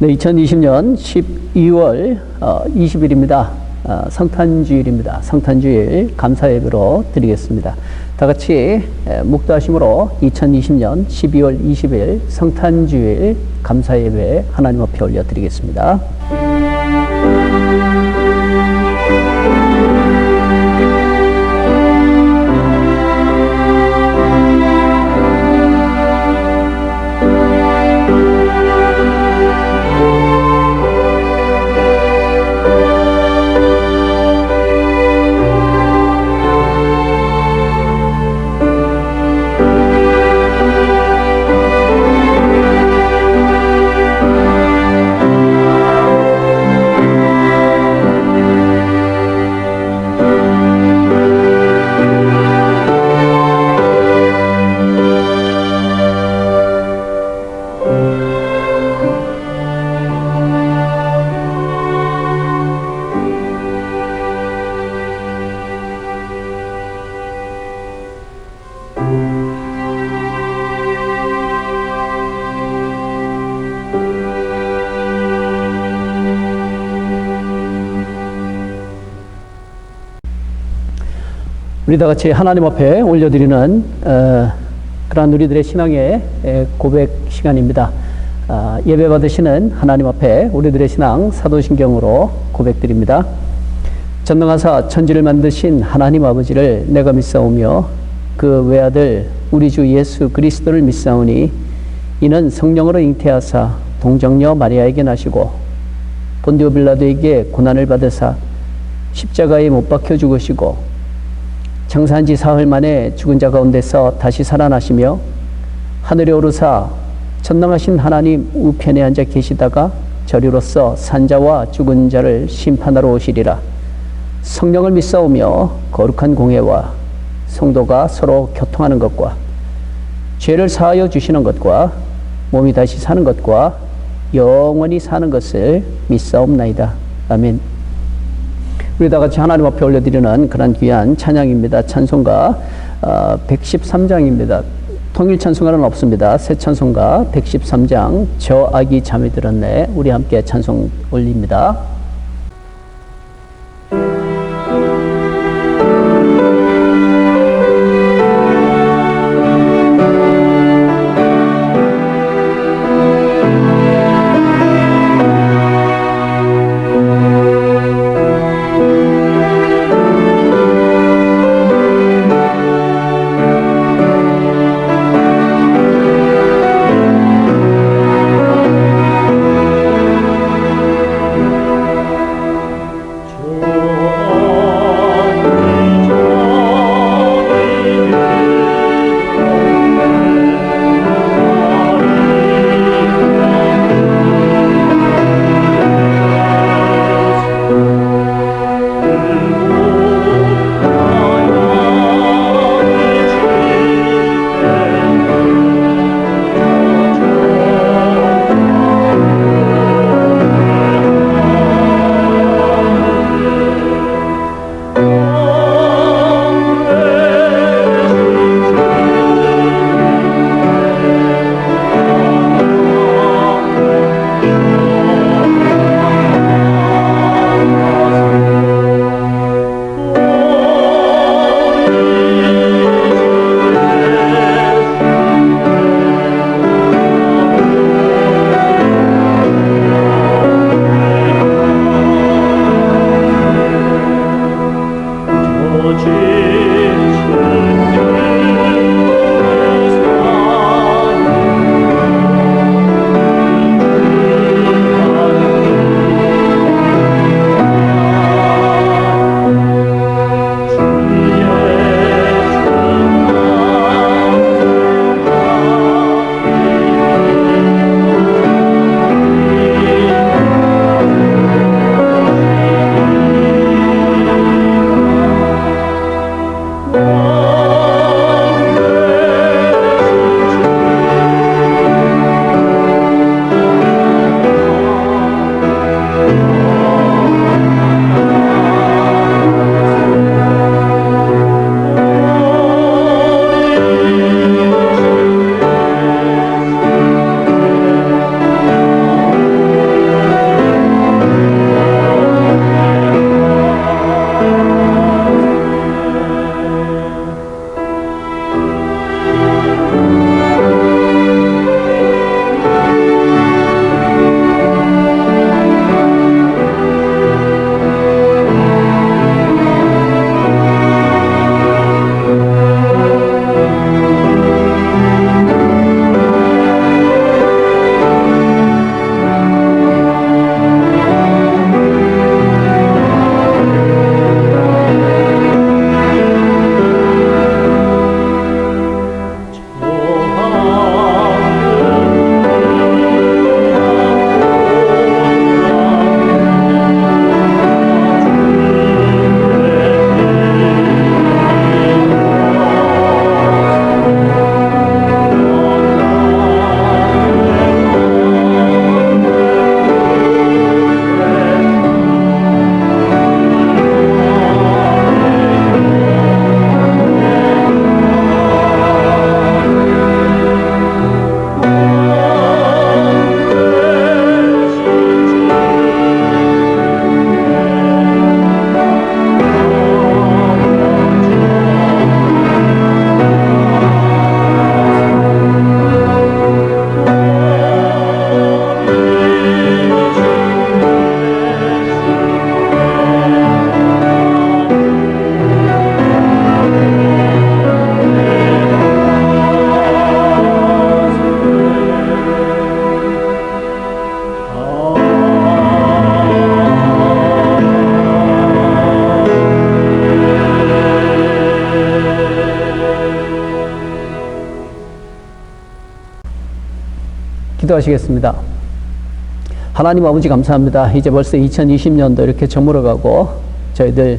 네, 2020년 12월 20일입니다. 성탄주일입니다. 성탄주일 감사예배로 드리겠습니다. 다 같이 묵도하심으로 2020년 12월 20일 성탄주일 감사예배 하나님 앞에 올려드리겠습니다. 우리 다 같이 하나님 앞에 올려드리는 그러한 우리들의 신앙의 고백 시간입니다. 예배 받으시는 하나님 앞에 우리들의 신앙 사도신경으로 고백드립니다. 전능하사 천지를 만드신 하나님 아버지를 내가 믿사오며 그 외아들 우리 주 예수 그리스도를 믿사오니 이는 성령으로 잉태하사 동정녀 마리아에게 나시고 본디오 빌라도에게 고난을 받으사 십자가에 못 박혀 죽으시고 장사한 지 사흘 만에 죽은 자 가운데서 다시 살아나시며 하늘에 오르사 전능하신 하나님 우편에 앉아 계시다가 저리로서 산자와 죽은 자를 심판하러 오시리라. 성령을 믿사오며 거룩한 공회와 성도가 서로 교통하는 것과 죄를 사하여 주시는 것과 몸이 다시 사는 것과 영원히 사는 것을 믿사옵나이다. 아멘. 우리 다 같이 하나님 앞에 올려드리는 그런 귀한 찬양입니다. 찬송가 113장입니다. 통일 찬송가는 없습니다. 새 찬송가 113장 저 아기 잠이 들었네. 우리 함께 찬송 올립니다. 기도하시겠습니다. 하나님 아버지 감사합니다. 이제 벌써 2020년도 이렇게 저물어가고 저희들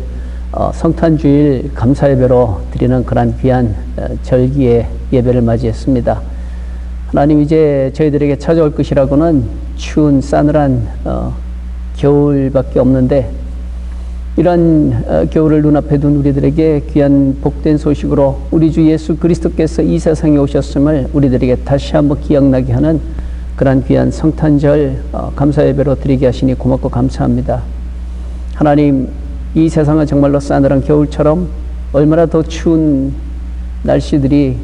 성탄주일 감사예배로 드리는 그런 귀한 절기의 예배를 맞이했습니다. 하나님, 이제 저희들에게 찾아올 것이라고는 추운 싸늘한 겨울밖에 없는데, 이런 겨울을 눈앞에 둔 우리들에게 귀한 복된 소식으로 우리 주 예수 그리스도께서 이 세상에 오셨음을 우리들에게 다시 한번 기억나게 하는 그런 귀한 성탄절 감사예배로 드리게 하시니 고맙고 감사합니다. 하나님, 이 세상은 정말로 싸늘한 겨울처럼 얼마나 더 추운 날씨들이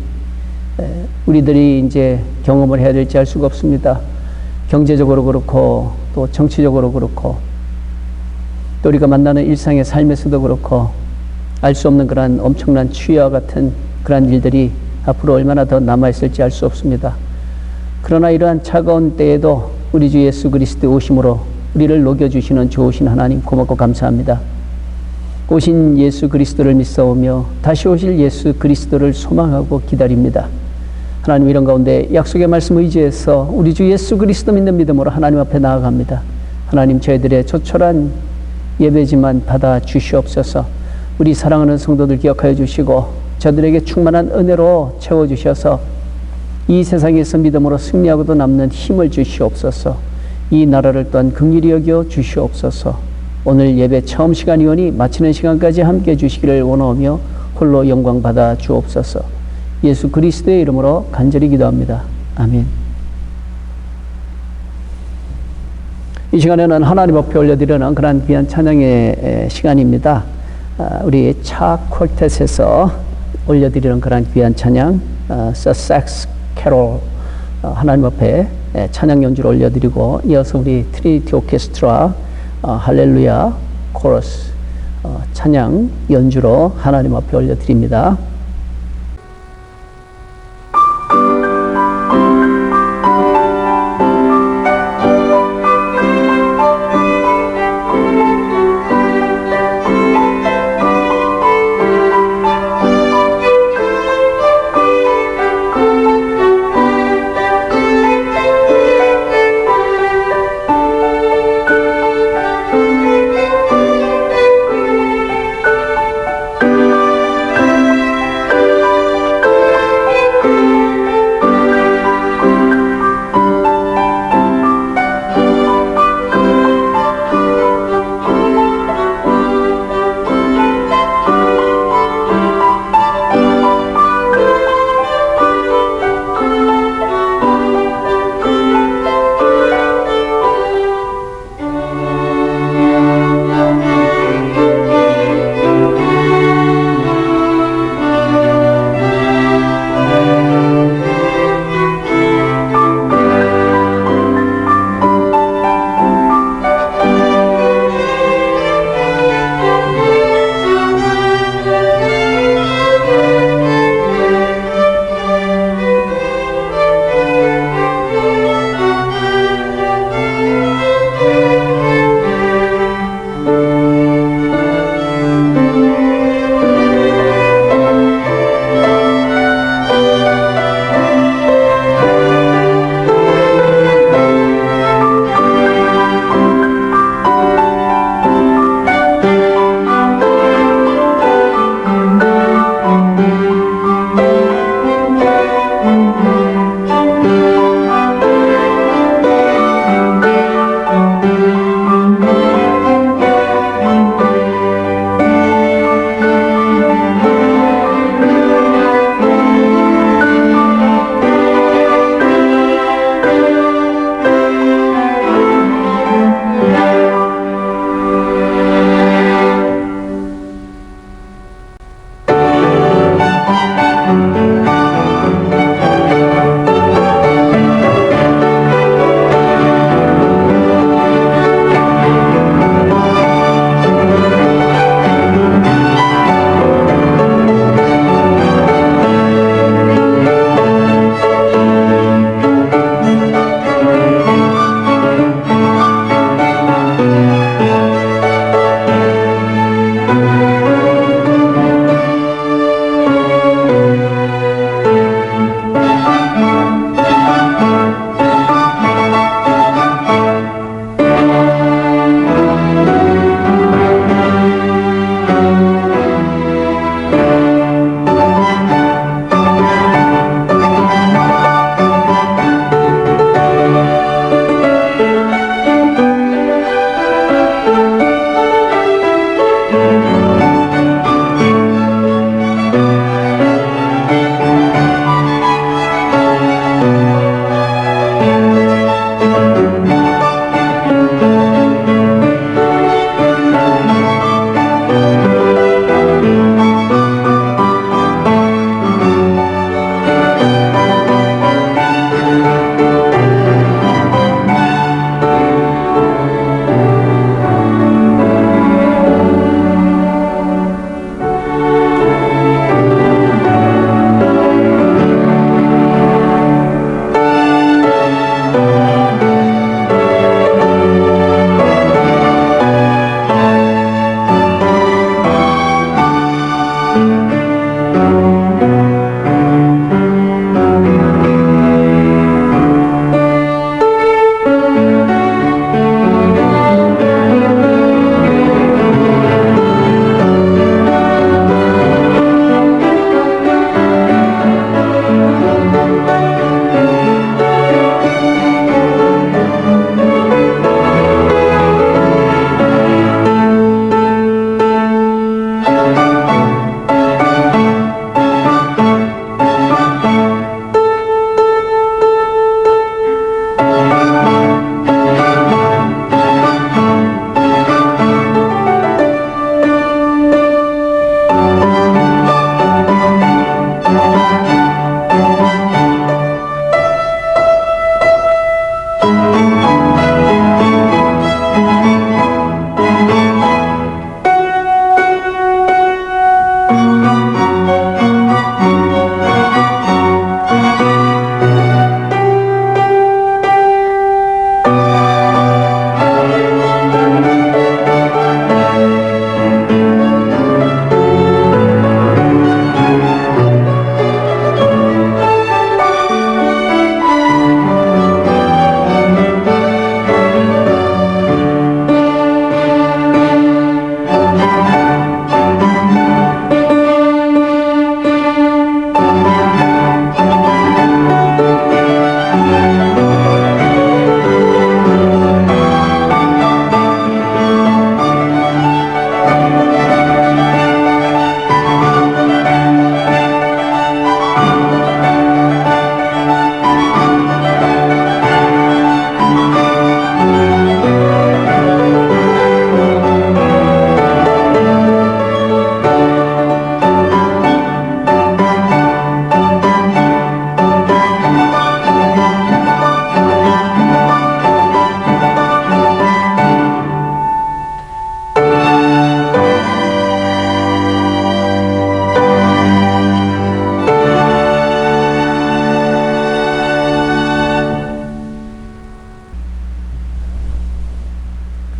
우리들이 이제 경험을 해야 될지 알 수가 없습니다. 경제적으로 그렇고 또 정치적으로 그렇고 또 우리가 만나는 일상의 삶에서도 그렇고 알 수 없는 그런 엄청난 추위와 같은 그런 일들이 앞으로 얼마나 더 남아있을지 알 수 없습니다. 그러나 이러한 차가운 때에도 우리 주 예수 그리스도의 오심으로 우리를 녹여주시는 좋으신 하나님 고맙고 감사합니다. 오신 예수 그리스도를 믿사오며 다시 오실 예수 그리스도를 소망하고 기다립니다. 하나님, 이런 가운데 약속의 말씀 의지해서 우리 주 예수 그리스도 믿는 믿음으로 하나님 앞에 나아갑니다. 하나님, 저희들의 조촐한 예배지만 받아 주시옵소서. 우리 사랑하는 성도들 기억하여 주시고 저들에게 충만한 은혜로 채워주셔서 이 세상에서 믿음으로 승리하고도 남는 힘을 주시옵소서. 이 나라를 또한 긍휼히 여겨 주시옵소서. 오늘 예배 처음 시간이오니 마치는 시간까지 함께 해주시기를 원하오며 홀로 영광 받아 주옵소서. 예수 그리스도의 이름으로 간절히 기도합니다. 아멘. 이 시간에는 하나님 앞에 올려드리는 그런 귀한 찬양의 시간입니다. 우리 차 콜텟에서 올려드리는 그런 귀한 찬양, 서섹스 캐롤, 하나님 앞에 찬양 연주를 올려드리고, 이어서 우리 트리니티 오케스트라 할렐루야 코러스 찬양 연주로 하나님 앞에 올려드립니다.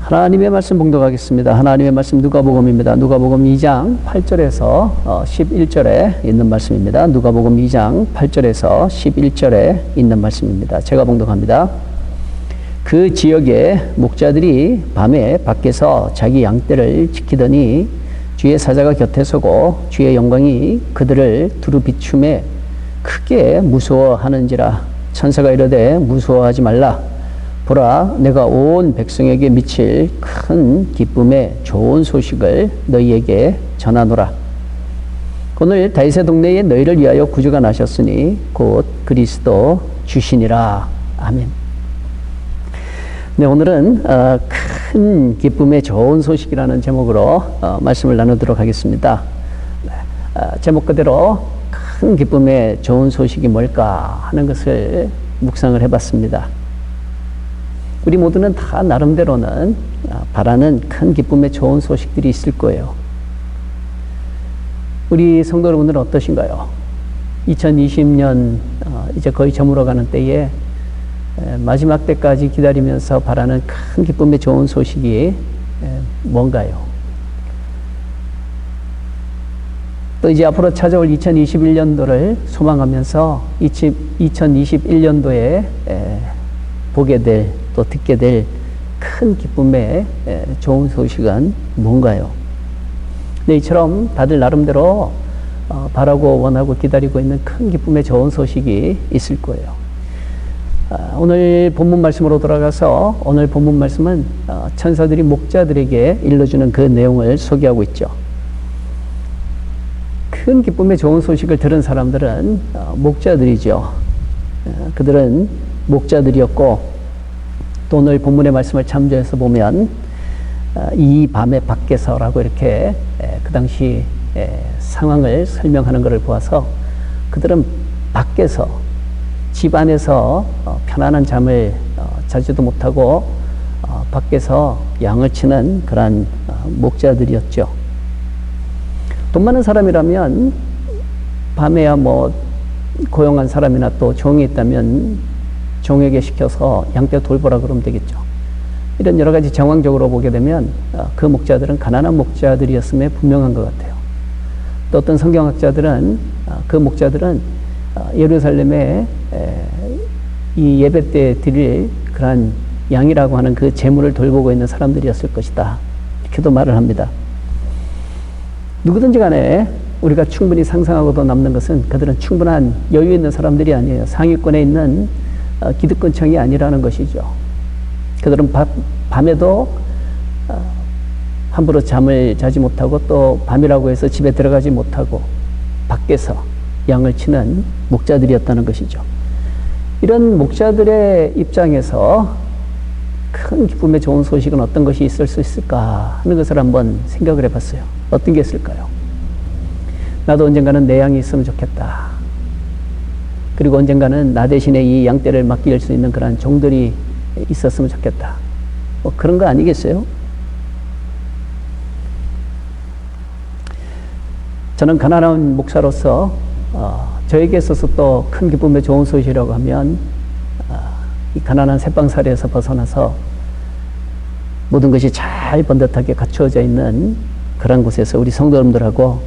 하나님의 말씀 봉독하겠습니다. 하나님의 말씀 누가복음입니다. 누가복음 2장 8절에서 11절에 있는 말씀입니다. 누가복음 2장 8절에서 11절에 있는 말씀입니다. 제가 봉독합니다. 그 지역에 목자들이 밤에 밖에서 자기 양떼를 지키더니 주의 사자가 곁에 서고 주의 영광이 그들을 두루 비춤에 크게 무서워하는지라. 천사가 이르되 무서워하지 말라. 보라, 내가 온 백성에게 미칠 큰 기쁨의 좋은 소식을 너희에게 전하노라. 오늘 다윗의 동네에 너희를 위하여 구주가 나셨으니 곧 그리스도 주시니라. 아멘. 네, 오늘은 큰 기쁨의 좋은 소식이라는 제목으로 말씀을 나누도록 하겠습니다. 제목 그대로 큰 기쁨의 좋은 소식이 뭘까 하는 것을 묵상을 해봤습니다. 우리 모두는 다 나름대로는 바라는 큰 기쁨의 좋은 소식들이 있을 거예요. 우리 성도 여러분들은 어떠신가요? 2020년 이제 거의 저물어가는 때에 마지막 때까지 기다리면서 바라는 큰 기쁨의 좋은 소식이 뭔가요? 또 이제 앞으로 찾아올 2021년도를 소망하면서 2021년도에 보게 될, 또 듣게 될 큰 기쁨의 좋은 소식은 뭔가요? 네, 이처럼 다들 나름대로 바라고 원하고 기다리고 있는 큰 기쁨의 좋은 소식이 있을 거예요. 오늘 본문 말씀으로 돌아가서 오늘 본문 말씀은 천사들이 목자들에게 일러주는 그 내용을 소개하고 있죠. 큰 기쁨의 좋은 소식을 들은 사람들은 목자들이죠. 그들은 목자들이었고, 또 오늘 본문의 말씀을 참조해서 보면 이 밤의 밖에서라고 이렇게 그 당시 상황을 설명하는 것을 보아서 그들은 밖에서, 집 안에서 편안한 잠을 자지도 못하고 밖에서 양을 치는 그러한 목자들이었죠. 돈 많은 사람이라면 밤에야 뭐 고용한 사람이나 또 종이 있다면 종에게 시켜서 양떼 돌보라 그러면 되겠죠. 이런 여러 가지 정황적으로 보게 되면 그 목자들은 가난한 목자들이었음에 분명한 것 같아요. 또 어떤 성경학자들은 그 목자들은 예루살렘에 이 예배 때 드릴 그러한 양이라고 하는 그 재물을 돌보고 있는 사람들이었을 것이다, 이렇게도 말을 합니다. 누구든지 간에 우리가 충분히 상상하고도 남는 것은 그들은 충분한 여유 있는 사람들이 아니에요. 상위권에 있는 기득권층이 아니라는 것이죠. 그들은 밤에도 함부로 잠을 자지 못하고, 또 밤이라고 해서 집에 들어가지 못하고 밖에서 양을 치는 목자들이었다는 것이죠. 이런 목자들의 입장에서 큰 기쁨의 좋은 소식은 어떤 것이 있을 수 있을까 하는 것을 한번 생각을 해봤어요. 어떤 게 있을까요? 나도 언젠가는 내 양이 있으면 좋겠다. 그리고 언젠가는 나 대신에 이 양떼를 맡길 수 있는 그런 종들이 있었으면 좋겠다. 뭐 그런 거 아니겠어요? 저는 가난한 목사로서 저에게 있어서 또 큰 기쁨의 좋은 소식이라고 하면 이 가난한 새빵살이에서 벗어나서 모든 것이 잘 번듯하게 갖추어져 있는 그런 곳에서 우리 성도 여러분들하고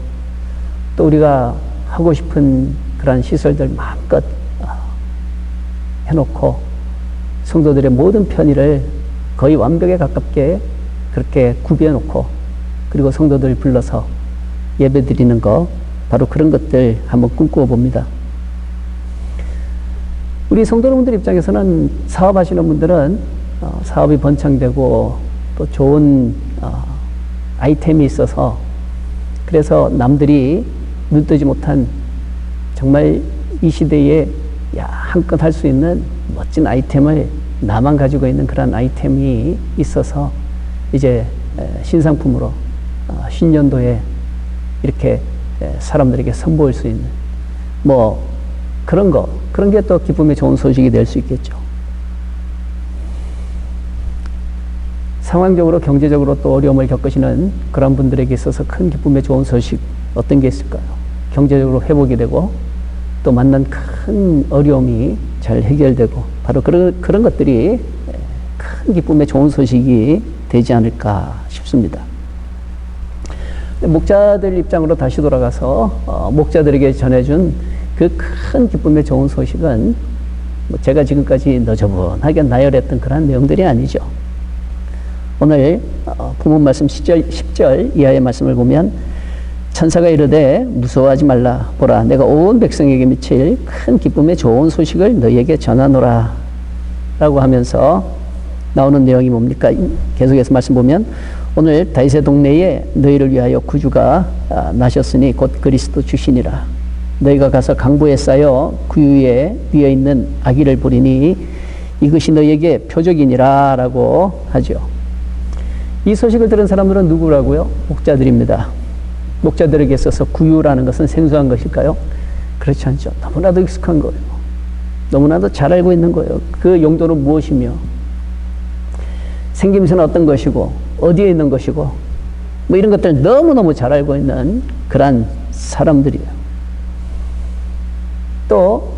또 우리가 하고 싶은 그런 시설들 마음껏 해놓고 성도들의 모든 편의를 거의 완벽에 가깝게 그렇게 구비해놓고, 그리고 성도들 불러서 예배 드리는 거, 바로 그런 것들 한번 꿈꾸어 봅니다. 우리 성도 여러분들 입장에서는 사업하시는 분들은 사업이 번창되고 또 좋은 아이템이 있어서, 그래서 남들이 눈뜨지 못한 정말 이 시대에 한껏 할 수 있는 멋진 아이템을 나만 가지고 있는 그런 아이템이 있어서 이제 신상품으로 신년도에 이렇게 사람들에게 선보일 수 있는 뭐 그런 게 또 기쁨의 좋은 소식이 될 수 있겠죠. 상황적으로 경제적으로 또 어려움을 겪으시는 그런 분들에게 있어서 큰 기쁨의 좋은 소식 어떤 게 있을까요? 경제적으로 회복이 되고 또 만난 큰 어려움이 잘 해결되고, 바로 그런 것들이 큰 기쁨의 좋은 소식이 되지 않을까 싶습니다. 목자들 입장으로 다시 돌아가서 목자들에게 전해준 그 큰 기쁨의 좋은 소식은 제가 지금까지 너저분하게 나열했던 그런 내용들이 아니죠. 오늘 본문 말씀 10절 이하의 말씀을 보면 천사가 이르되 무서워하지 말라. 보라, 내가 온 백성에게 미칠 큰 기쁨의 좋은 소식을 너희에게 전하노라 라고 하면서 나오는 내용이 뭡니까? 계속해서 말씀 보면 오늘 다윗의 동네에 너희를 위하여 구주가 나셨으니 곧 그리스도 주시니라. 너희가 가서 강보에 쌓여 구유에 비어있는 아기를 보리니 이것이 너희에게 표적이니라 라고 하죠. 이 소식을 들은 사람들은 누구라고요? 목자들입니다. 목자들에게 있어서 구유라는 것은 생소한 것일까요? 그렇지 않죠. 너무나도 익숙한 거예요. 너무나도 잘 알고 있는 거예요. 그 용도는 무엇이며 생김새는 어떤 것이고 어디에 있는 것이고 뭐 이런 것들을 너무너무 잘 알고 있는 그런 사람들이에요. 또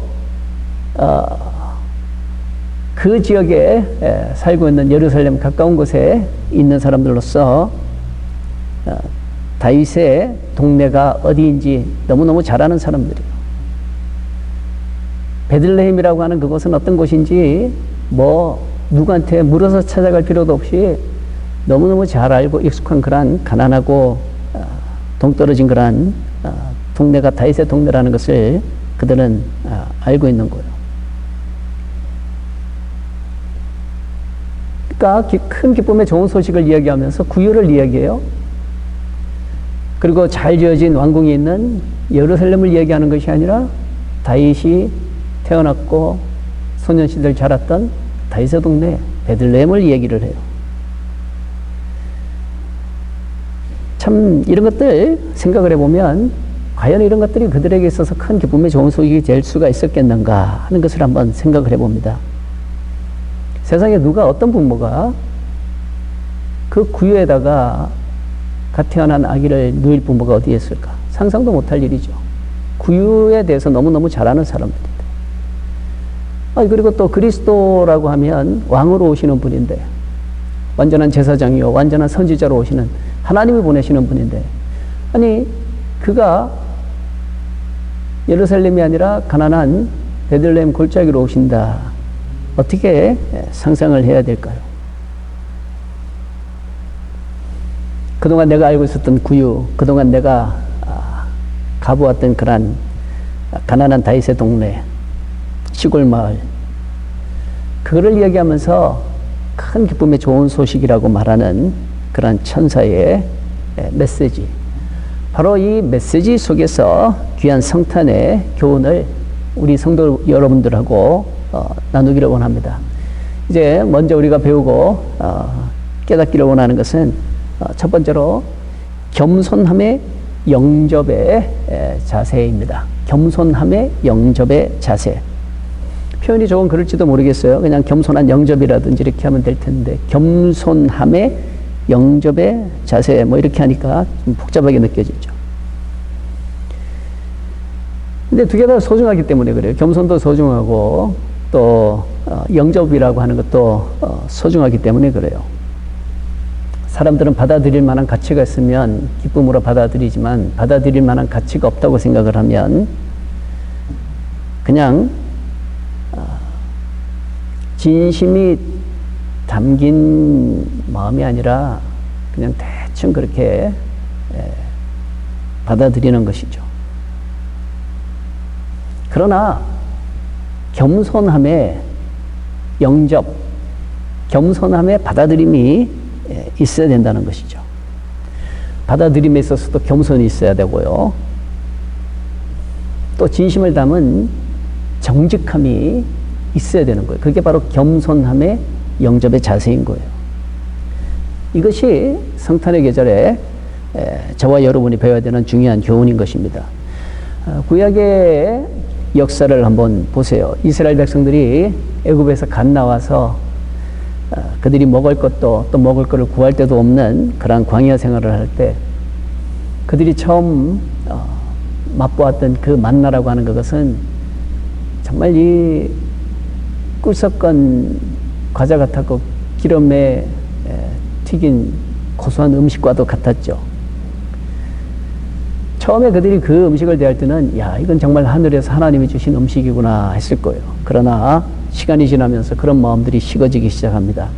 그 지역에 살고 있는 예루살렘 가까운 곳에 있는 사람들로서 다윗의 동네가 어디인지 너무너무 잘 아는 사람들이에요. 베들레헴이라고 하는 그곳은 어떤 곳인지 뭐 누구한테 물어서 찾아갈 필요도 없이 너무너무 잘 알고 익숙한 그런 가난하고 동떨어진 그런 동네가 다윗의 동네라는 것을 그들은 알고 있는 거예요. 그러니까 큰 기쁨의 좋은 소식을 이야기하면서 구유를 이야기해요. 그리고 잘 지어진 왕궁이 있는 예루살렘을 이야기하는 것이 아니라 다윗이 태어났고 소년시절 자랐던 다윗의 동네 베들레헴을 얘기를 해요. 참 이런 것들 생각을 해보면 과연 이런 것들이 그들에게 있어서 큰 기쁨의 좋은 소식이 될 수가 있었겠는가 하는 것을 한번 생각을 해봅니다. 세상에 누가 어떤 부모가 그 구유에다가 갓 태어난 아기를 누일 부모가 어디에 있을까? 상상도 못할 일이죠. 구유에 대해서 너무너무 잘 아는 사람들인데. 그리고 또 그리스도라고 하면 왕으로 오시는 분인데 완전한 제사장이요 완전한 선지자로 오시는 하나님이 보내시는 분인데 아니 그가 예루살렘이 아니라 가난한 베들레헴 골짜기로 오신다. 어떻게 상상을 해야 될까요? 그동안 내가 알고 있었던 구유, 그동안 내가 가보았던 그런 가난한 다윗의 동네, 시골 마을, 그거를 이야기하면서 큰 기쁨의 좋은 소식이라고 말하는 그런 천사의 메시지. 바로 이 메시지 속에서 귀한 성탄의 교훈을 우리 성도 여러분들하고 나누기를 원합니다. 이제 먼저 우리가 배우고 깨닫기를 원하는 것은 첫 번째로 겸손함의 영접의 자세입니다. 겸손함의 영접의 자세. 표현이 조금 그럴지도 모르겠어요. 그냥 겸손한 영접이라든지 이렇게 하면 될 텐데 겸손함의 영접의 자세 뭐 이렇게 하니까 좀 복잡하게 느껴지죠. 근데 두 개 다 소중하기 때문에 그래요. 겸손도 소중하고 또 영접이라고 하는 것도 소중하기 때문에 그래요. 사람들은 받아들일 만한 가치가 있으면 기쁨으로 받아들이지만 받아들일 만한 가치가 없다고 생각을 하면 그냥 진심이 담긴 마음이 아니라 그냥 대충 그렇게 받아들이는 것이죠. 그러나 겸손함의 영접, 겸손함의 받아들임이 있어야 된다는 것이죠. 받아들임에 있어서도 겸손이 있어야 되고요. 또 진심을 담은 정직함이 있어야 되는 거예요. 그게 바로 겸손함의 영접의 자세인 거예요. 이것이 성탄의 계절에 저와 여러분이 배워야 되는 중요한 교훈인 것입니다. 구약의 역사를 한번 보세요. 이스라엘 백성들이 애굽에서 갓 나와서 그들이 먹을 것도 또 먹을 것을 구할 데도 없는 그런 광야 생활을 할 때 그들이 처음 맛보았던 그 만나라고 하는 그것은 정말 이 꿀 섞은 과자 같았고 기름에 튀긴 고소한 음식과도 같았죠. 처음에 그들이 그 음식을 대할 때는 야, 이건 정말 하늘에서 하나님이 주신 음식이구나 했을 거예요. 그러나 시간이 지나면서 그런 마음들이 식어지기 시작합니다.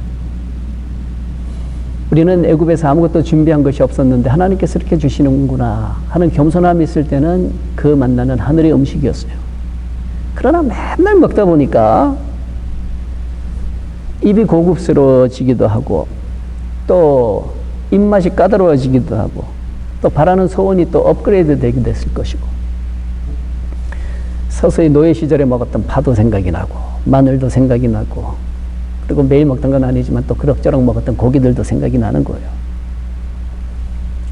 우리는 애굽에서 아무것도 준비한 것이 없었는데 하나님께서 이렇게 주시는구나 하는 겸손함이 있을 때는 그 만나는 하늘의 음식이었어요. 그러나 맨날 먹다 보니까 입이 고급스러워지기도 하고 또 입맛이 까다로워지기도 하고 또 바라는 소원이 또 업그레이드 되기도 했을 것이고 서서히 노예 시절에 먹었던 파도 생각이 나고 마늘도 생각이 나고 그리고 매일 먹던 건 아니지만 또 그럭저럭 먹었던 고기들도 생각이 나는 거예요.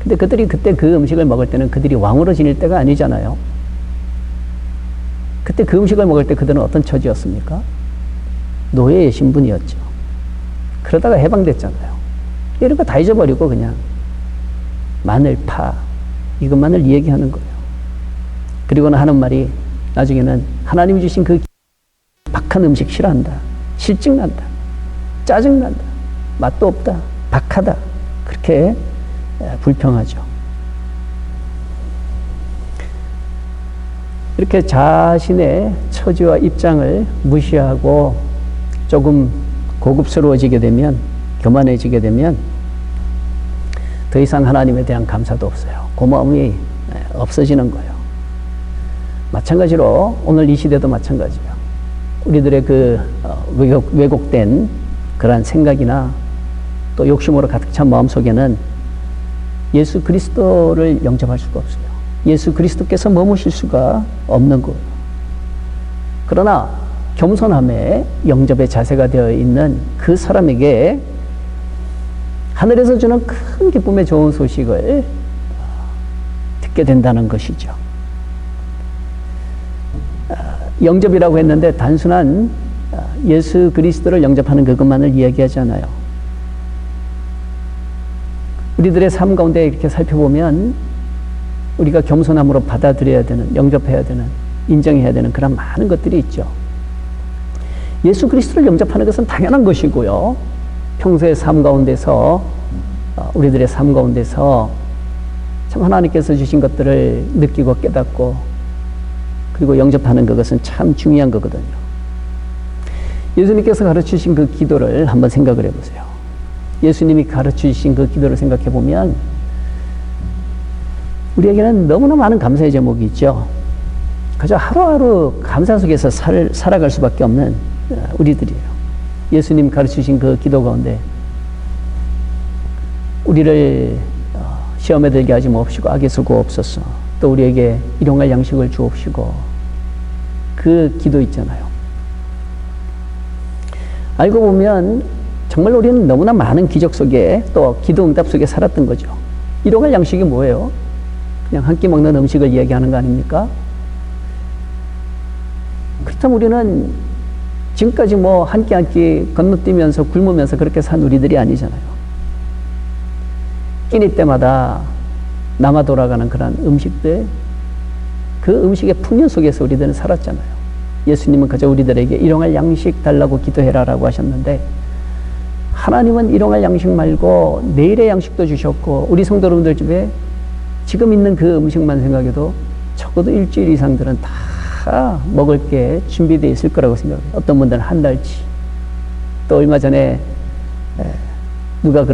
근데 그들이 그때 그 음식을 먹을 때는 그들이 왕으로 지낼 때가 아니잖아요. 그때 그 음식을 먹을 때 그들은 어떤 처지였습니까? 노예의 신분이었죠. 그러다가 해방됐잖아요. 이런 거 다 잊어버리고 그냥 마늘, 파 이것만을 얘기하는 거예요. 그리고는 하는 말이 나중에는 하나님이 주신 그 박한 음식 싫어한다. 실증난다. 짜증난다. 맛도 없다. 박하다. 그렇게 불평하죠. 이렇게 자신의 처지와 입장을 무시하고 조금 고급스러워지게 되면, 교만해지게 되면 더 이상 하나님에 대한 감사도 없어요. 고마움이 없어지는 거예요. 마찬가지로 오늘 이 시대도 마찬가지예요. 우리들의 그 왜곡된 그러한 생각이나 또 욕심으로 가득 찬 마음속에는 예수 그리스도를 영접할 수가 없어요. 예수 그리스도께서 머무실 수가 없는 거예요. 그러나 겸손함에 영접의 자세가 되어 있는 그 사람에게 하늘에서 주는 큰 기쁨의 좋은 소식을 듣게 된다는 것이죠. 영접이라고 했는데 단순한 예수 그리스도를 영접하는 그것만을 이야기하지 않아요. 우리들의 삶 가운데 이렇게 살펴보면 우리가 겸손함으로 받아들여야 되는, 영접해야 되는, 인정해야 되는 그런 많은 것들이 있죠. 예수 그리스도를 영접하는 것은 당연한 것이고요. 평소의 삶 가운데서 우리들의 삶 가운데서 참 하나님께서 주신 것들을 느끼고 깨닫고 그리고 영접하는 그것은 참 중요한 거거든요. 예수님께서 가르치신 그 기도를 한번 생각을 해보세요. 예수님이 가르치신 그 기도를 생각해 보면 우리에게는 너무나 많은 감사의 제목이 있죠. 그저 하루하루 감사 속에서 살아갈 수밖에 없는 우리들이에요. 예수님 가르치신 그 기도 가운데 우리를 시험에 들게 하지 마옵시고 악에 쓰고옵소서. 또 우리에게 일용할 양식을 주옵시고 그 기도 있잖아요. 알고 보면 정말 우리는 너무나 많은 기적 속에 또 기도 응답 속에 살았던 거죠. 일용할 양식이 뭐예요? 그냥 한 끼 먹는 음식을 이야기하는 거 아닙니까? 그렇다면 우리는 지금까지 뭐 한 끼 한 끼 건너뛰면서 굶으면서 그렇게 산 우리들이 아니잖아요. 끼니 때마다 남아 돌아가는 그런 음식들, 그 음식의 풍년 속에서 우리들은 살았잖아요. 예수님은 그저 우리들에게 일용할 양식 달라고 기도해라라고 하셨는데 하나님은 일용할 양식 말고 내일의 양식도 주셨고 우리 성도 여러분들 집에 지금 있는 그 음식만 생각해도 적어도 일주일 이상들은 다 먹을 게 준비되어 있을 거라고 생각해요. 어떤 분들은 한 달치. 또 얼마 전에 누가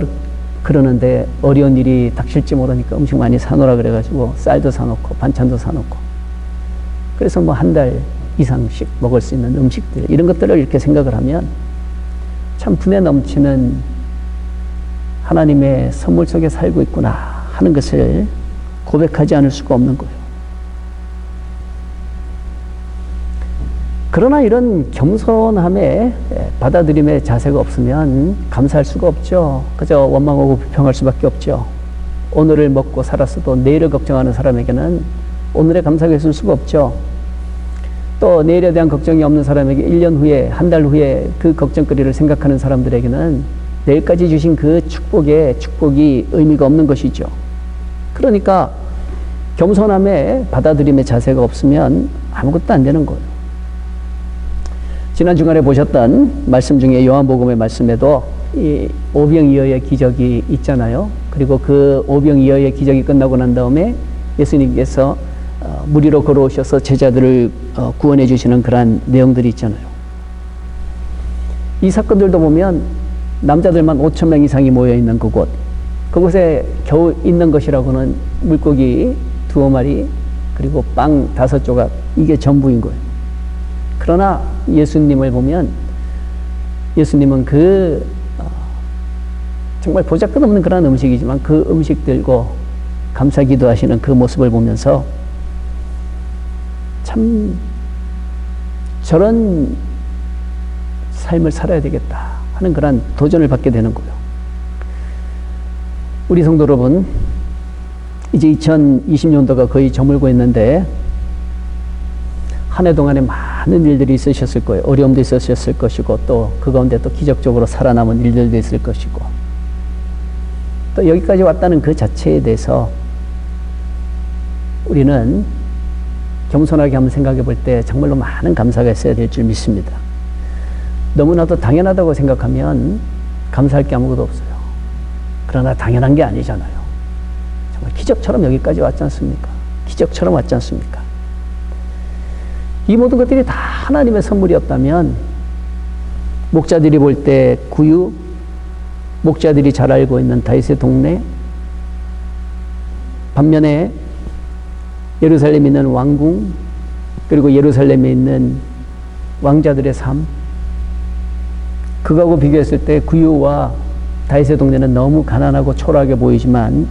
그러는데 어려운 일이 닥칠지 모르니까 음식 많이 사놓으라 그래가지고 쌀도 사놓고 반찬도 사놓고 그래서 뭐 한 달 이상씩 먹을 수 있는 음식들 이런 것들을 이렇게 생각을 하면 참 분에 넘치는 하나님의 선물 속에 살고 있구나 하는 것을 고백하지 않을 수가 없는 거예요. 그러나 이런 겸손함에 받아들임의 자세가 없으면 감사할 수가 없죠. 그저 원망하고 불평할 수밖에 없죠. 오늘을 먹고 살았어도 내일을 걱정하는 사람에게는 오늘의 감사가 있을 수가 없죠. 또 내일에 대한 걱정이 없는 사람에게 1년 후에, 한 달 후에 그 걱정거리를 생각하는 사람들에게는 내일까지 주신 그 축복이 의미가 없는 것이죠. 그러니까 겸손함에 받아들임의 자세가 없으면 아무것도 안 되는 거예요. 지난 주간에 보셨던 말씀 중에 요한복음의 말씀에도 이 오병이어의 기적이 있잖아요. 그리고 그 오병이어의 기적이 끝나고 난 다음에 예수님께서 물 위로 걸어오셔서 제자들을 구원해 주시는 그러한 내용들이 있잖아요. 이 사건들도 보면 남자들만 5천 명 이상이 모여 있는 그곳에 겨우 있는 것이라고는 물고기 2마리 그리고 빵 5조각, 이게 전부인 거예요. 그러나 예수님을 보면 예수님은 정말 보잘것없는 그런 음식이지만 그 음식 들고 감사 기도하시는 그 모습을 보면서 참 저런 삶을 살아야 되겠다 하는 그런 도전을 받게 되는 거예요. 우리 성도 여러분, 이제 2020년도가 거의 저물고 있는데 한 해 동안에 많은 일들이 있으셨을 거예요. 어려움도 있으셨을 것이고 또 그 가운데 또 기적적으로 살아남은 일들도 있을 것이고 또 여기까지 왔다는 그 자체에 대해서 우리는 겸손하게 한번 생각해 볼 때 정말로 많은 감사가 있어야 될 줄 믿습니다. 너무나도 당연하다고 생각하면 감사할 게 아무것도 없어요. 그러나 당연한 게 아니잖아요. 정말 기적처럼 여기까지 왔지 않습니까? 기적처럼 왔지 않습니까? 이 모든 것들이 다 하나님의 선물이었다면 목자들이 볼 때 구유, 목자들이 잘 알고 있는 다윗의 동네, 반면에 예루살렘에 있는 왕궁, 그리고 예루살렘에 있는 왕자들의 삶, 그거하고 비교했을 때 구유와 다윗의 동네는 너무 가난하고 초라하게 보이지만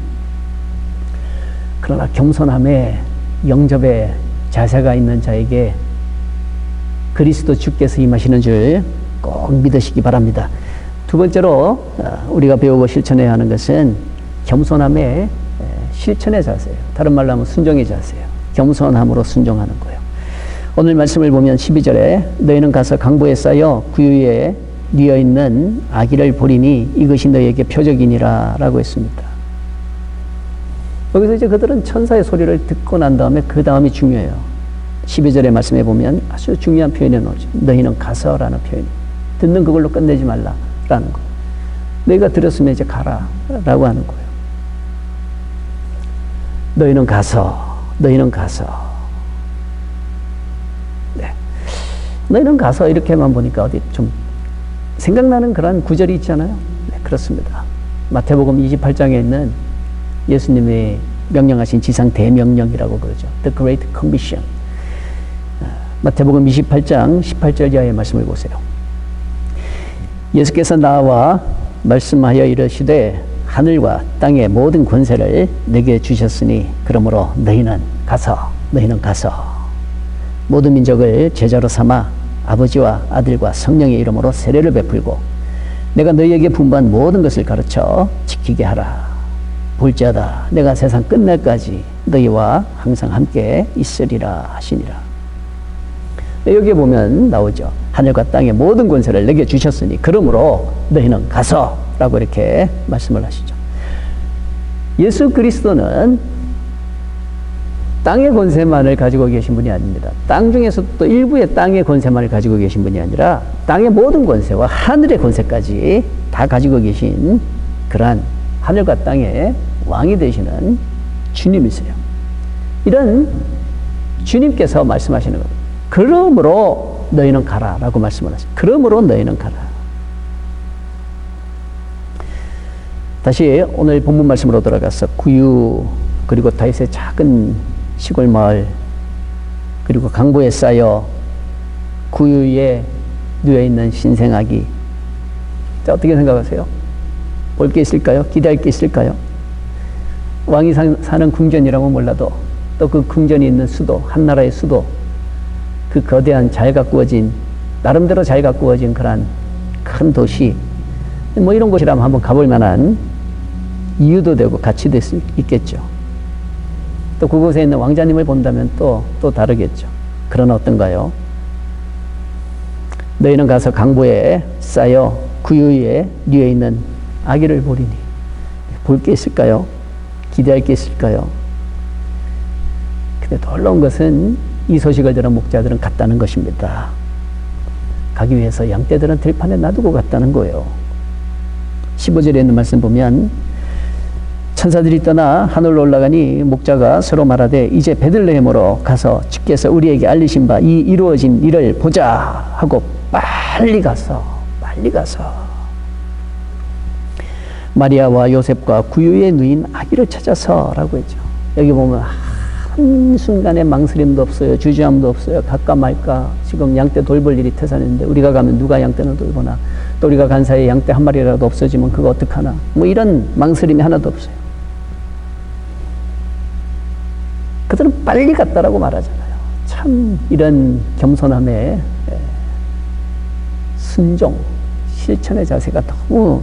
그러나 겸손함에 영접의 자세가 있는 자에게 그리스도 주께서 임하시는 줄 꼭 믿으시기 바랍니다. 두 번째로 우리가 배우고 실천해야 하는 것은 겸손함의 실천의 자세예요. 다른 말로 하면 순종의 자세예요. 겸손함으로 순종하는 거예요. 오늘 말씀을 보면 12절에 너희는 가서 강보에 쌓여 구유에 뉘어있는 아기를 보리니 이것이 너희에게 표적이니라 라고 했습니다. 여기서 이제 그들은 천사의 소리를 듣고 난 다음에 그 다음이 중요해요. 12절의 말씀에 보면 아주 중요한 표현이 나오죠. 너희는 가서라는 표현이. 듣는 그걸로 끝내지 말라라는 거. 너희가 들었으면 이제 가라 라고 하는 거예요. 너희는 가서. 네. 너희는 가서 이렇게만 보니까 어디 좀 생각나는 그런 구절이 있잖아요. 네, 그렇습니다. 마태복음 28장에 있는 예수님이 명령하신 지상 대명령이라고 그러죠. The Great Commission. 마태복음 28장 18절 이하의 말씀을 보세요. 예수께서 나와 말씀하여 이르시되 하늘과 땅의 모든 권세를 내게 주셨으니 그러므로 너희는 가서 모든 민족을 제자로 삼아 아버지와 아들과 성령의 이름으로 세례를 베풀고 내가 너희에게 분부한 모든 것을 가르쳐 지키게 하라. 볼지어다 내가 세상 끝날까지 너희와 항상 함께 있으리라 하시니라. 여기에 보면 나오죠. 하늘과 땅의 모든 권세를 내게 주셨으니 그러므로 너희는 가서 라고 이렇게 말씀을 하시죠. 예수 그리스도는 땅의 권세만을 가지고 계신 분이 아닙니다. 땅 중에서 또 일부의 땅의 권세만을 가지고 계신 분이 아니라 땅의 모든 권세와 하늘의 권세까지 다 가지고 계신 그러한 하늘과 땅의 왕이 되시는 주님이세요. 이런 주님께서 말씀하시는 겁니다. 그러므로 너희는 가라 라고 말씀을 하십니다. 그러므로 너희는 가라. 다시 오늘 본문 말씀으로 돌아가서 구유 그리고 다윗의 작은 시골 마을 그리고 강보에 쌓여 구유에 누워있는 신생아기. 자, 어떻게 생각하세요? 볼 게 있을까요? 기대할 게 있을까요? 왕이 사는 궁전이라고 몰라도 또 그 궁전이 있는 수도, 한나라의 수도, 그 거대한 잘 가꾸어진 나름대로 잘 가꾸어진 그런 큰 도시 뭐 이런 곳이라면 한번 가볼 만한 이유도 되고 가치도 있겠죠. 또 그곳에 있는 왕자님을 본다면 또 다르겠죠. 그러나 어떤가요? 너희는 가서 강보에 쌓여 구유에 뉘어있는 아기를 보리니. 볼 게 있을까요? 기대할 게 있을까요? 근데 놀라운 것은 이 소식을 들은 목자들은 갔다는 것입니다. 가기 위해서 양떼들은 들판에 놔두고 갔다는 거예요. 15절에 있는 말씀 보면 천사들이 떠나 하늘로 올라가니 목자가 서로 말하되 이제 베들레헴으로 가서 주께서 우리에게 알리신 바 이 이루어진 일을 보자 하고 빨리 가서 마리아와 요셉과 구유의 누인 아기를 찾아서라고 했죠. 여기 보면 한순간에 망설임도 없어요. 주저함도 없어요. 갈까 말까. 지금 양떼 돌볼 일이 태산인데 우리가 가면 누가 양떼는 돌보나. 또 우리가 간 사이에 양떼 한 마리라도 없어지면 그거 어떡하나. 뭐 이런 망설임이 하나도 없어요. 그들은 빨리 갔다라고 말하잖아요. 참 이런 겸손함의 순종, 실천의 자세가 너무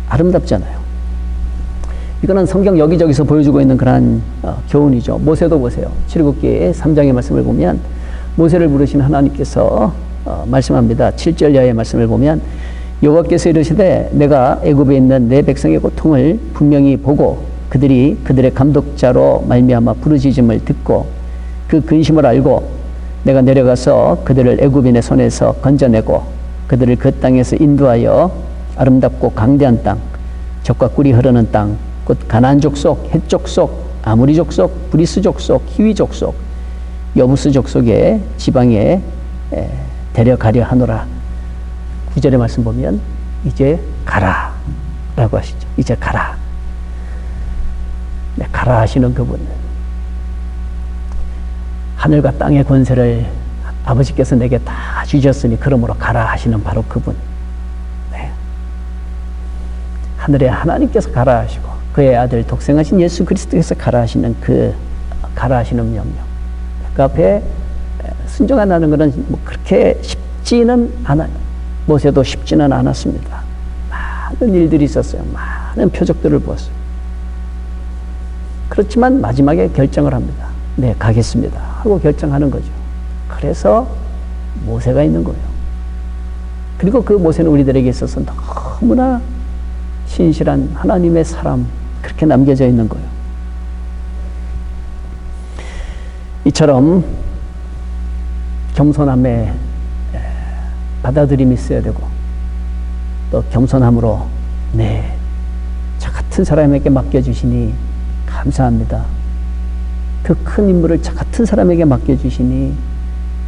아름답잖아요. 이거는 성경 여기저기서 보여주고 있는 그러한 교훈이죠. 모세도 보세요. 출애굽기의 3장의 말씀을 보면 모세를 부르신 하나님께서 말씀합니다. 7절 이하의 말씀을 보면 여호와께서 이르시되 내가 애굽에 있는 내 백성의 고통을 분명히 보고 그들이 그들의 감독자로 말미암아 부르짖음을 듣고 그 근심을 알고 내가 내려가서 그들을 애굽인의 손에서 건져내고 그들을 그 땅에서 인도하여 아름답고 강대한 땅, 젖과 꿀이 흐르는 땅, 곧 가나안 족속, 헷 족속, 아모리 족속, 브리스 족속, 히위 족속, 여부스 족속의 지방에 데려가려 하노라. 9절의 말씀 보면 이제 가라 라고 하시죠. 이제 가라. 네, 가라 하시는 그분, 하늘과 땅의 권세를 아버지께서 내게 다 주셨으니 그러므로 가라 하시는 바로 그분. 네. 하늘의 하나님께서 가라 하시고 그의 아들 독생하신 예수 그리스도께서 가라 하시는 그 가라 하시는 명령. 그 앞에 순종한다는 것은 뭐 그렇게 쉽지는 않아요. 모세도 쉽지는 않았습니다. 많은 일들이 있었어요. 많은 표적들을 보았어요. 그렇지만 마지막에 결정을 합니다. 네, 가겠습니다 하고 결정하는 거죠. 그래서 모세가 있는 거예요. 그리고 그 모세는 우리들에게 있어서 너무나 신실한 하나님의 사람, 그렇게 남겨져 있는 거예요. 이처럼 겸손함에 받아들임이 있어야 되고 또 겸손함으로 네, 저 같은 사람에게 맡겨주시니 감사합니다. 그 큰 임무를 저 같은 사람에게 맡겨주시니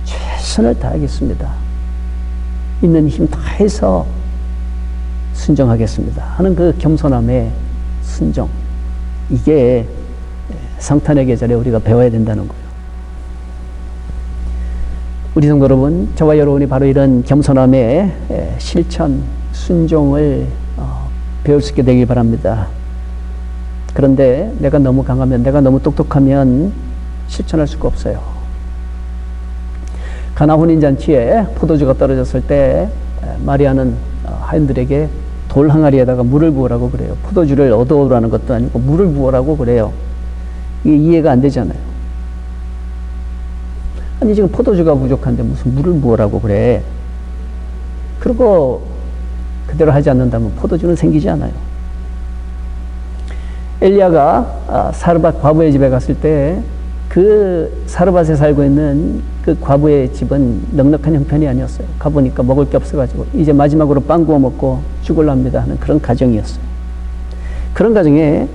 최선을 다하겠습니다. 있는 힘 다해서 순종하겠습니다 하는 그 겸손함의 순종, 이게 성탄의 계절에 우리가 배워야 된다는 거예요. 우리 성도 여러분, 저와 여러분이 바로 이런 겸손함의 실천, 순종을 배울 수 있게 되길 바랍니다. 그런데 내가 너무 강하면, 내가 너무 똑똑하면 실천할 수가 없어요. 가나 혼인잔치에 포도주가 떨어졌을 때 마리아는 하인들에게 돌 항아리에다가 물을 부으라고 그래요. 포도주를 얻어오라는 것도 아니고 물을 부으라고 그래요. 이게 이해가 안 되잖아요. 아니 지금 포도주가 부족한데 무슨 물을 부으라고 그래. 그리고 그대로 하지 않는다면 포도주는 생기지 않아요. 엘리야가 사르밧 과부의 집에 갔을 때 그 사르밧에 살고 있는 그 과부의 집은 넉넉한 형편이 아니었어요. 가보니까 먹을 게 없어가지고 이제 마지막으로 빵 구워 먹고 죽을랍니다 하는 그런 가정이었어요. 그런 가정에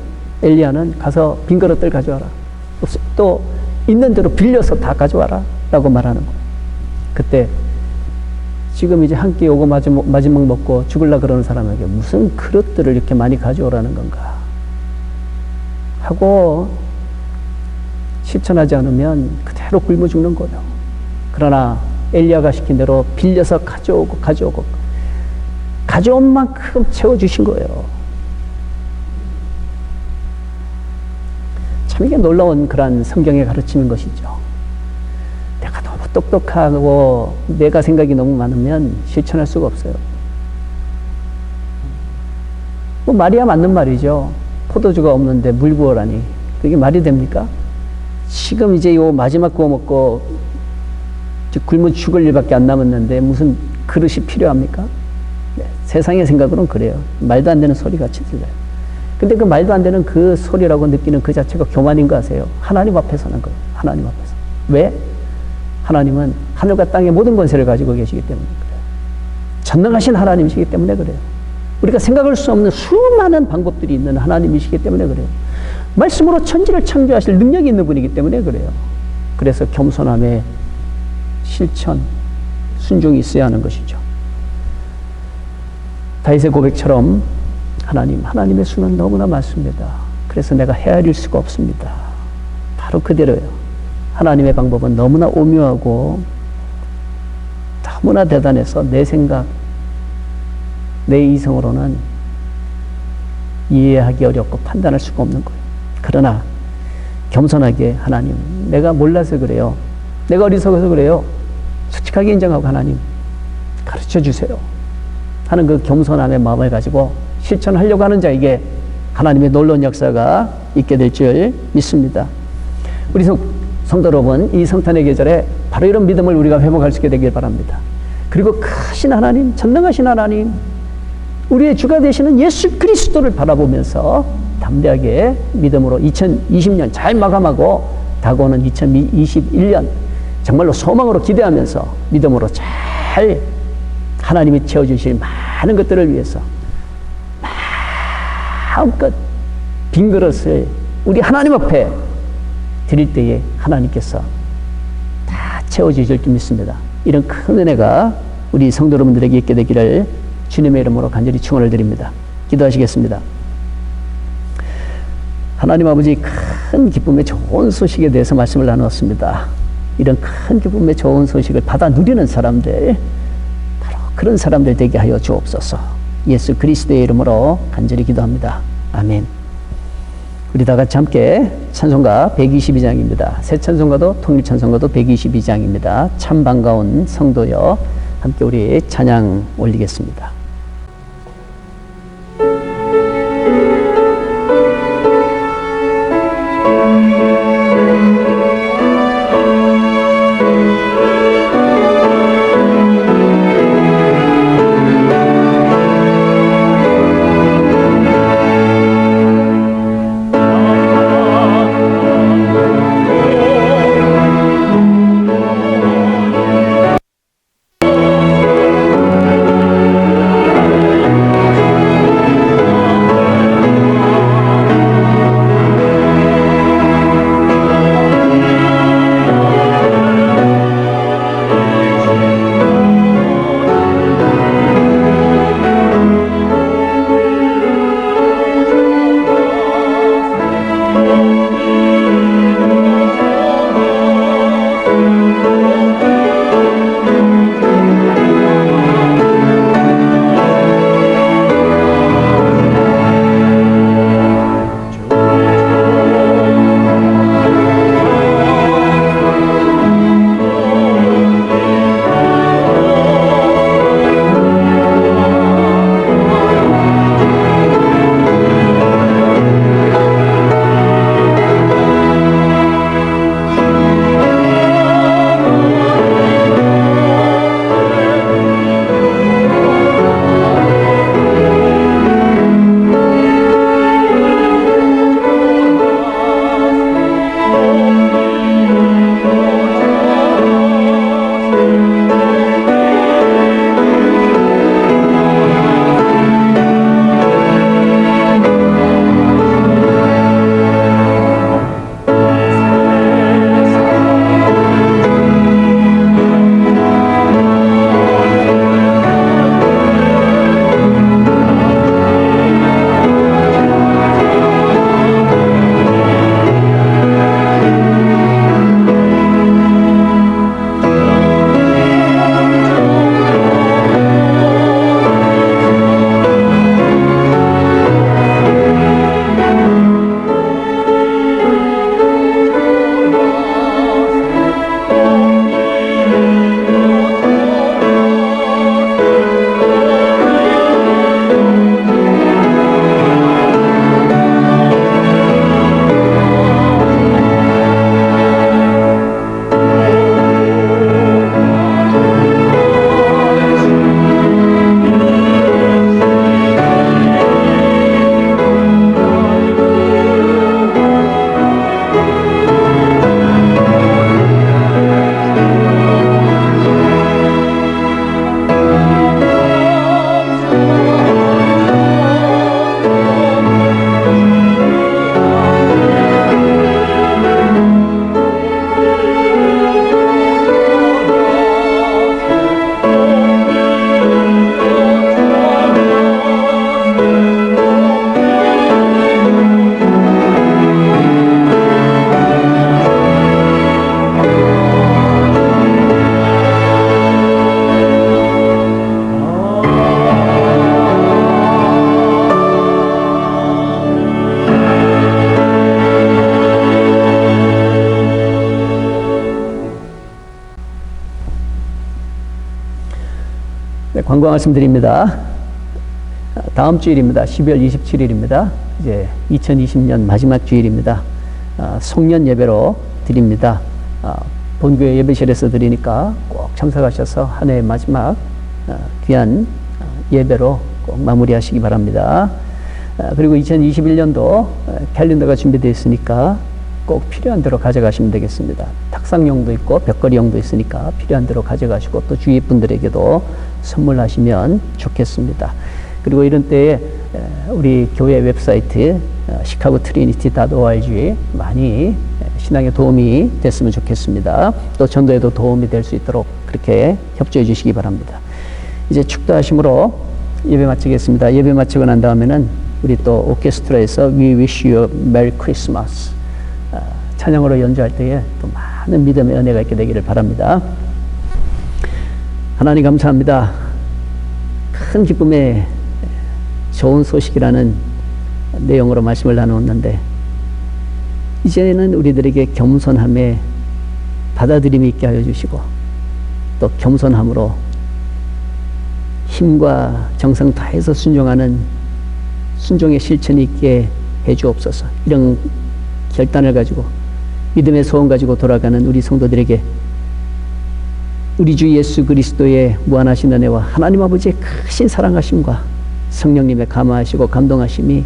엘리야는 가서 빈 그릇들 가져와라. 또 있는 대로 빌려서 다 가져와라 라고 말하는 거예요. 그때 지금 이제 한 끼 오고 마지막 먹고 죽을라 그러는 사람에게 무슨 그릇들을 이렇게 많이 가져오라는 건가 하고 실천하지 않으면 그대로 굶어 죽는 거예요. 그러나 엘리야가 시킨 대로 빌려서 가져오고 가져온 만큼 채워주신 거예요. 참 이게 놀라운 그런 성경에 가르치는 것이죠. 내가 너무 똑똑하고 내가 생각이 너무 많으면 실천할 수가 없어요. 뭐 말이야 맞는 말이죠. 포도주가 없는데 물 부어라니 그게 말이 됩니까? 지금 이제 요 마지막 구워 먹고 굶어 죽을 일밖에 안 남았는데 무슨 그릇이 필요합니까? 네, 세상의 생각으로는 그래요. 말도 안 되는 소리 같이 들려요. 근데 그 말도 안 되는 그 소리라고 느끼는 그 자체가 교만인 거 아세요? 하나님 앞에서는 거예요. 하나님 앞에서. 왜? 하나님은 하늘과 땅의 모든 권세를 가지고 계시기 때문에 그래요. 전능하신 하나님이시기 때문에 그래요. 우리가 생각할 수 없는 수많은 방법들이 있는 하나님이시기 때문에 그래요. 말씀으로 천지를 창조하실 능력이 있는 분이기 때문에 그래요. 그래서 겸손함에 실천, 순종이 있어야 하는 것이죠. 다윗의 고백처럼 하나님의 수는 너무나 많습니다. 그래서 내가 헤아릴 수가 없습니다. 바로 그대로요. 하나님의 방법은 너무나 오묘하고 너무나 대단해서 내 생각, 내 이성으로는 이해하기 어렵고 판단할 수가 없는 거예요. 그러나 겸손하게 하나님, 내가 몰라서 그래요. 내가 어리석어서 그래요. 솔직하게 인정하고 하나님 가르쳐 주세요 하는 그 겸손함의 마음을 가지고 실천하려고 하는 자에게 하나님의 놀라운 역사가 있게 될 줄 믿습니다. 우리 성도 여러분, 이 성탄의 계절에 바로 이런 믿음을 우리가 회복할 수 있게 되길 바랍니다. 그리고 크신 하나님, 전능하신 하나님, 우리의 주가 되시는 예수 그리스도를 바라보면서 담대하게 믿음으로 2020년 잘 마감하고 다가오는 2021년 정말로 소망으로 기대하면서 믿음으로 잘 하나님이 채워주실 많은 것들을 위해서 마음껏 빈 그릇을 우리 하나님 앞에 드릴 때에 하나님께서 다 채워주실 줄 믿습니다. 이런 큰 은혜가 우리 성도 여러분들에게 있게 되기를 주님의 이름으로 간절히 축원을 드립니다. 기도하시겠습니다. 하나님 아버지, 큰 기쁨의 좋은 소식에 대해서 말씀을 나누었습니다. 이런 큰 기쁨의 좋은 소식을 받아 누리는 사람들, 바로 그런 사람들 되게 하여 주옵소서. 예수 그리스도의 이름으로 간절히 기도합니다. 아멘. 우리 다 같이 함께 찬송가 122장입니다. 새 찬송가도 통일 찬송가도 122장입니다. 참 반가운 성도여, 함께 우리 찬양 올리겠습니다. 광고 말씀드립니다. 다음 주일입니다. 12월 27일입니다. 이제 2020년 마지막 주일입니다. 송년 예배로 드립니다. 본교회 예배실에서 드리니까 꼭 참석하셔서 한 해의 마지막 귀한 예배로 꼭 마무리하시기 바랍니다. 그리고 2021년도 캘린더가 준비되어 있으니까 꼭 필요한 대로 가져가시면 되겠습니다. 탁상용도 있고 벽걸이용도 있으니까 필요한 대로 가져가시고 또 주위 분들에게도 선물하시면 좋겠습니다. 그리고 이런 때에 우리 교회 웹사이트 시카고 트리니티.org 많이 신앙에 도움이 됐으면 좋겠습니다. 또 전도에도 도움이 될 수 있도록 그렇게 협조해 주시기 바랍니다. 이제 축도하심으로 예배 마치겠습니다. 예배 마치고 난 다음에는 우리 또 오케스트라에서 We Wish You Merry Christmas 찬양으로 연주할 때에 또 많은 믿음의 은혜가 있게 되기를 바랍니다. 하나님 감사합니다. 큰 기쁨의 좋은 소식이라는 내용으로 말씀을 나누었는데 이제는 우리들에게 겸손함에 받아들임이 있게 하여 주시고 또 겸손함으로 힘과 정성 다해서 순종하는 순종의 실천이 있게 해 주옵소서. 이런 결단을 가지고 믿음의 소원 가지고 돌아가는 우리 성도들에게 우리 주 예수 그리스도의 무한하신 은혜와 하나님 아버지의 크신 사랑하심과 성령님의 감화하시고 감동하심이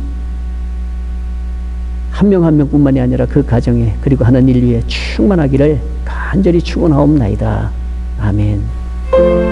한 명 한 명뿐만이 아니라 그 가정에 그리고 하는 인류에 충만하기를 간절히 축원하옵나이다. 아멘.